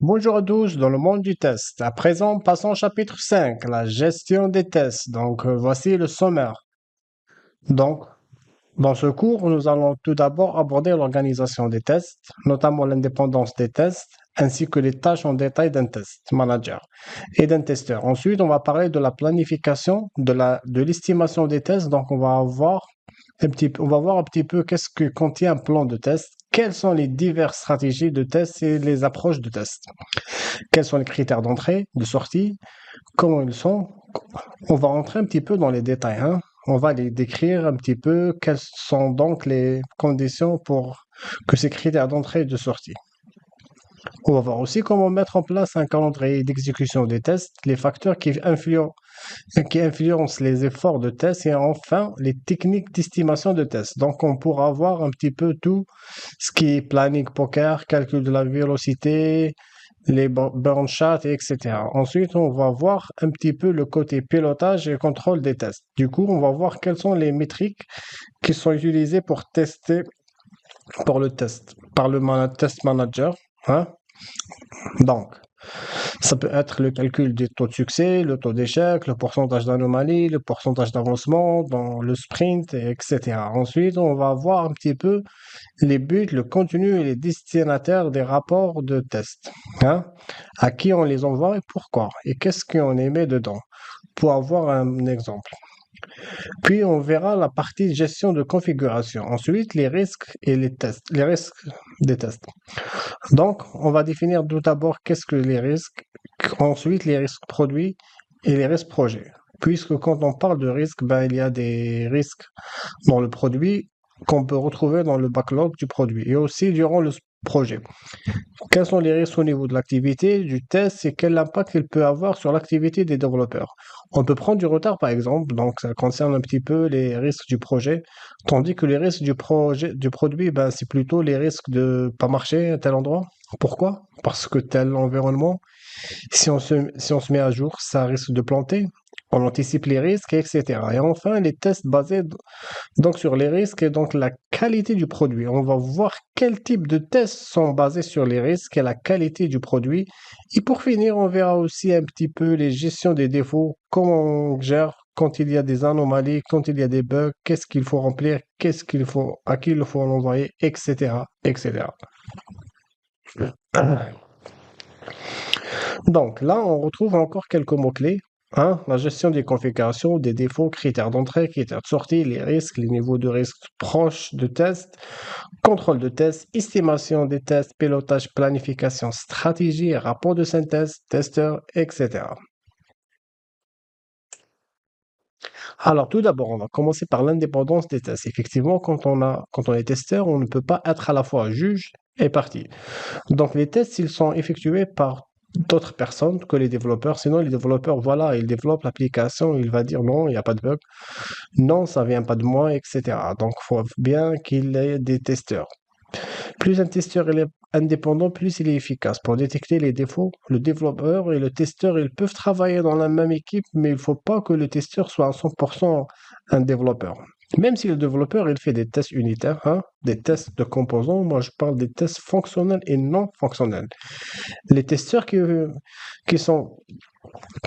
Bonjour à tous dans le monde du test. À présent, passons au chapitre 5, la gestion des tests. Voici le sommaire. Donc, dans ce cours, nous allons tout d'abord aborder l'organisation des tests, notamment l'indépendance des tests, ainsi que les tâches en détail d'un test manager et d'un testeur. Ensuite, on va parler de la planification, de l'estimation des tests. On va voir un petit peu qu'est-ce que contient un plan de test, quelles sont les diverses stratégies de test et les approches de test. Quels sont les critères d'entrée, de sortie, comment ils sont. On va rentrer un petit peu dans les détails, hein. On va les décrire un petit peu, quelles sont donc les conditions pour que ces critères d'entrée et de sortie. On va voir aussi comment mettre en place un calendrier d'exécution des tests, les facteurs qui influencent les efforts de test et enfin les techniques d'estimation de test. Donc on pourra voir un petit peu tout ce qui est planning poker, calcul de la vélocité, les burn charts, etc. Ensuite, on va voir un petit peu le côté pilotage et contrôle des tests. Du coup, on va voir quelles sont les métriques qui sont utilisées pour tester pour le test, par le test manager, hein. Donc, ça peut être le calcul du taux de succès, le taux d'échec, le pourcentage d'anomalie, le pourcentage d'avancement dans le sprint, etc. Ensuite, on va voir un petit peu les buts, le contenu et les destinataires des rapports de test, hein. À qui on les envoie et pourquoi, et qu'est-ce qu'on émet dedans, pour avoir un exemple. Puis on verra la partie gestion de configuration. Ensuite, les risques et les tests, les risques des tests. Donc, on va définir tout d'abord qu'est-ce que les risques, ensuite les risques produits et les risques projets. Puisque quand on parle de risques, ben, il y a des risques dans le produit qu'on peut retrouver dans le backlog du produit et aussi durant le projet. Quels sont les risques au niveau de l'activité, du test et quel impact il peut avoir sur l'activité des développeurs? On peut prendre du retard par exemple, donc ça concerne un petit peu les risques du projet, tandis que les risques du produit, ben, c'est plutôt les risques de pas marcher à tel endroit. Pourquoi? Parce que tel environnement, si on se met à jour, ça risque de planter. On anticipe les risques, etc. Et enfin, les tests basés donc sur les risques et donc la qualité du produit. On va voir quel type de tests sont basés sur les risques et la qualité du produit. Et pour finir, on verra aussi un petit peu les gestions des défauts, comment on gère quand il y a des anomalies, quand il y a des bugs, qu'est-ce qu'il faut remplir, qu'est-ce qu'il faut, à qui il faut l'envoyer, etc., etc. Donc là, on retrouve encore quelques mots-clés, hein. La gestion des configurations, des défauts, critères d'entrée, critères de sortie, les risques, les niveaux de risque proches de test, contrôle de test, estimation des tests, pilotage, planification, stratégie, rapport de synthèse, testeur, etc. Alors tout d'abord, on va commencer par l'indépendance des tests. Effectivement, quand on est testeur, on ne peut pas être à la fois juge et partie. Donc les tests, ils sont effectués par d'autres personnes que les développeurs. Sinon, les développeurs, voilà, ils développent l'application, il va dire non, il n'y a pas de bug, non, ça vient pas de moi, etc. Donc, il faut bien qu'il y ait des testeurs. Plus un testeur il est indépendant, plus il est efficace. Pour détecter les défauts, le développeur et le testeur, ils peuvent travailler dans la même équipe, mais il ne faut pas que le testeur soit à 100% un développeur. Même si le développeur, il fait des tests unitaires, hein, des tests de composants, moi je parle des tests fonctionnels et non fonctionnels. Les testeurs qui sont,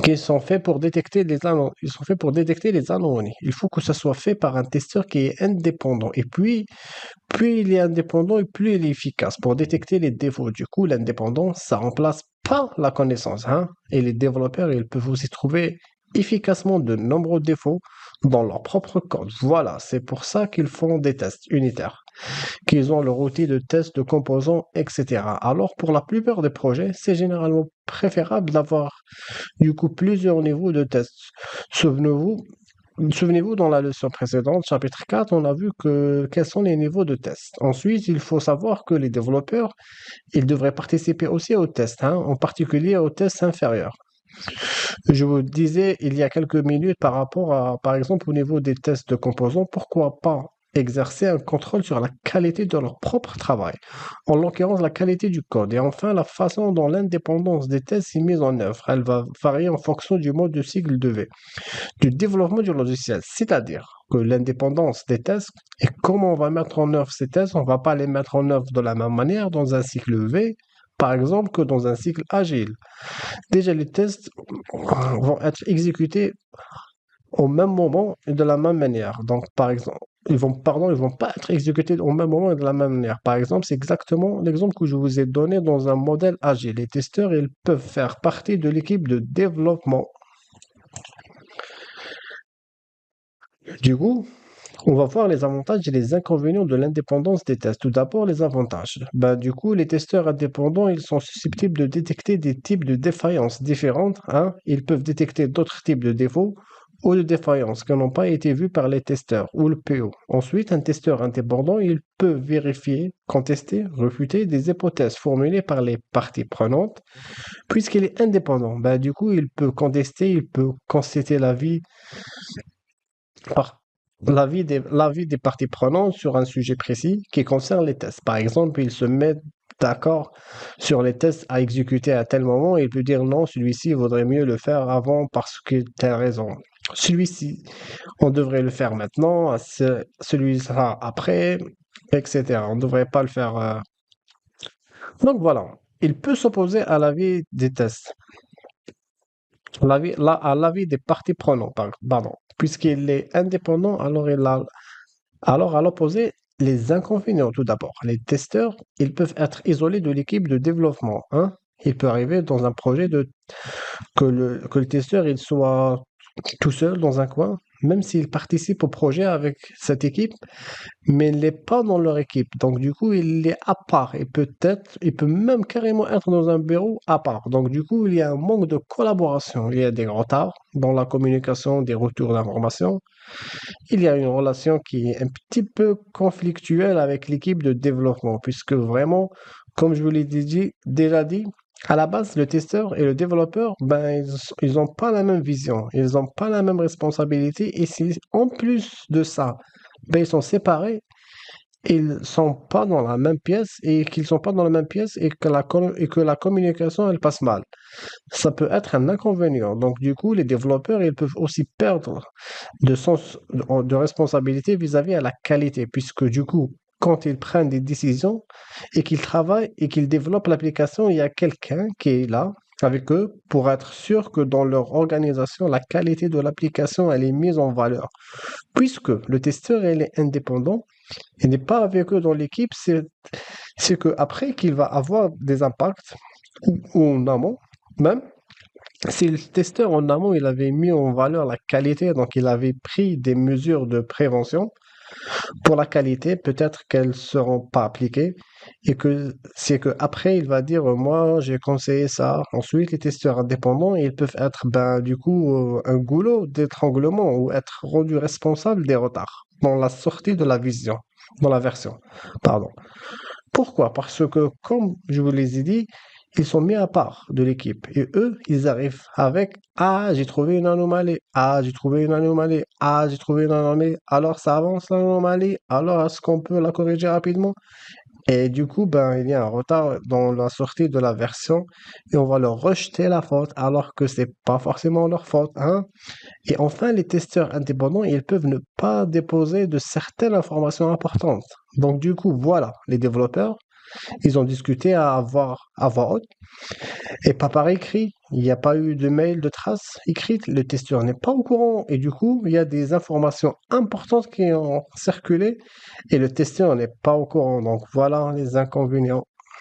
qui sont faits pour détecter ils sont faits pour détecter les anomalies. Il faut que ça soit fait par un testeur qui est indépendant. Et puis, plus il est indépendant et plus il est efficace pour détecter les défauts. Du coup, l'indépendance, ça remplace pas la connaissance, hein. Et les développeurs, ils peuvent aussi trouver efficacement de nombreux défauts dans leur propre code. Voilà, c'est pour ça qu'ils font des tests unitaires, qu'ils ont leur outil de test de composants, etc. Alors, pour la plupart des projets, c'est généralement préférable d'avoir du coup plusieurs niveaux de tests. Souvenez-vous, Souvenez-vous, dans la leçon précédente, chapitre 4, on a vu quels sont les niveaux de test. Ensuite, il faut savoir que les développeurs, ils devraient participer aussi aux tests, hein, en particulier aux tests inférieurs. Je vous disais il y a quelques minutes par rapport à, par exemple, au niveau des tests de composants, pourquoi pas exercer un contrôle sur la qualité de leur propre travail, en l'occurrence la qualité du code. Et enfin, la façon dont l'indépendance des tests est mise en œuvre, elle va varier en fonction du mode de cycle de V du développement du logiciel. C'est-à-dire que l'indépendance des tests et comment on va mettre en œuvre ces tests, on ne va pas les mettre en œuvre de la même manière dans un cycle V par exemple, que dans un cycle agile. Déjà, les tests vont être exécutés au même moment et de la même manière. Donc, par exemple, ils vont pas être exécutés au même moment et de la même manière. Par exemple, c'est exactement l'exemple que je vous ai donné dans un modèle agile. Les testeurs, ils peuvent faire partie de l'équipe de développement. Du coup, on va voir les avantages et les inconvénients de l'indépendance des tests. Tout d'abord, les avantages. Ben, du coup, les testeurs indépendants, ils sont susceptibles de détecter des types de défaillances différentes, hein. Ils peuvent détecter d'autres types de défauts ou de défaillances qui n'ont pas été vus par les testeurs ou le PO. Ensuite, un testeur indépendant, il peut vérifier, contester, refuter des hypothèses formulées par les parties prenantes. Puisqu'il est indépendant, ben, du coup, il peut contester, il peut constater par l'avis des parties prenantes sur un sujet précis qui concerne les tests. Par exemple, il se met d'accord sur les tests à exécuter à tel moment et il peut dire non, celui-ci, il vaudrait mieux le faire avant parce que telle raison. Celui-ci, on devrait le faire maintenant, celui-là après, etc. On ne devrait pas le faire. Donc voilà, il peut s'opposer à l'avis des tests, à l'avis des parties prenantes, pardon. Puisqu'il est indépendant, alors, à l'opposé, les inconvénients, tout d'abord. Les testeurs, ils peuvent être isolés de l'équipe de développement, hein. Il peut arriver dans un projet que le testeur il soit tout seul dans un coin, même s'il participe au projet avec cette équipe, mais il n'est pas dans leur équipe. Donc, du coup, il est à part et peut-être, il peut même carrément être dans un bureau à part. Donc, du coup, il y a un manque de collaboration. Il y a des retards dans la communication, des retours d'informations. Il y a une relation qui est un petit peu conflictuelle avec l'équipe de développement, puisque vraiment, comme je vous l'ai déjà dit, à la base, le testeur et le développeur, ben, ils ont pas la même vision, ils n'ont pas la même responsabilité, et si en plus de ça, ben, ils sont séparés, ils sont pas dans la même pièce, et qu'ils sont pas dans la même pièce, et que la communication, elle passe mal. Ça peut être un inconvénient. Donc, du coup, les développeurs, ils peuvent aussi perdre de sens de responsabilité vis-à-vis à la qualité, puisque du coup, quand ils prennent des décisions et qu'ils travaillent et qu'ils développent l'application, il y a quelqu'un qui est là avec eux pour être sûr que dans leur organisation, la qualité de l'application, elle est mise en valeur. Puisque le testeur, il est indépendant, il n'est pas avec eux dans l'équipe, c'est qu'après qu'il va avoir des impacts ou en amont, même si le testeur en amont, il avait mis en valeur la qualité, donc il avait pris des mesures de prévention pour la qualité, peut-être qu'elles ne seront pas appliquées et que c'est que après il va dire moi j'ai conseillé ça. Ensuite, les testeurs indépendants, ils peuvent être ben du coup un goulot d'étranglement ou être rendus responsables des retards dans la sortie de la vision, dans la version. Pardon. Pourquoi? Parce que, comme je vous les ai dit, ils sont mis à part de l'équipe. Et eux, ils arrivent avec ah, j'ai trouvé une anomalie. Ah, j'ai trouvé une anomalie. Ah, j'ai trouvé une anomalie. Alors, ça avance l'anomalie. Alors, est-ce qu'on peut la corriger rapidement? Et du coup, ben, il y a un retard dans la sortie de la version et on va leur rejeter la faute alors que c'est pas forcément leur faute, hein. Et enfin, les testeurs indépendants, ils peuvent ne pas déposer de certaines informations importantes. Donc, du coup, voilà, les développeurs, ils ont discuté à voix haute et pas par écrit. Il n'y a pas eu de mail de trace écrite. Le testeur n'est pas au courant. Et du coup, il y a des informations importantes qui ont circulé et le testeur n'est pas au courant. Donc voilà les inconvénients.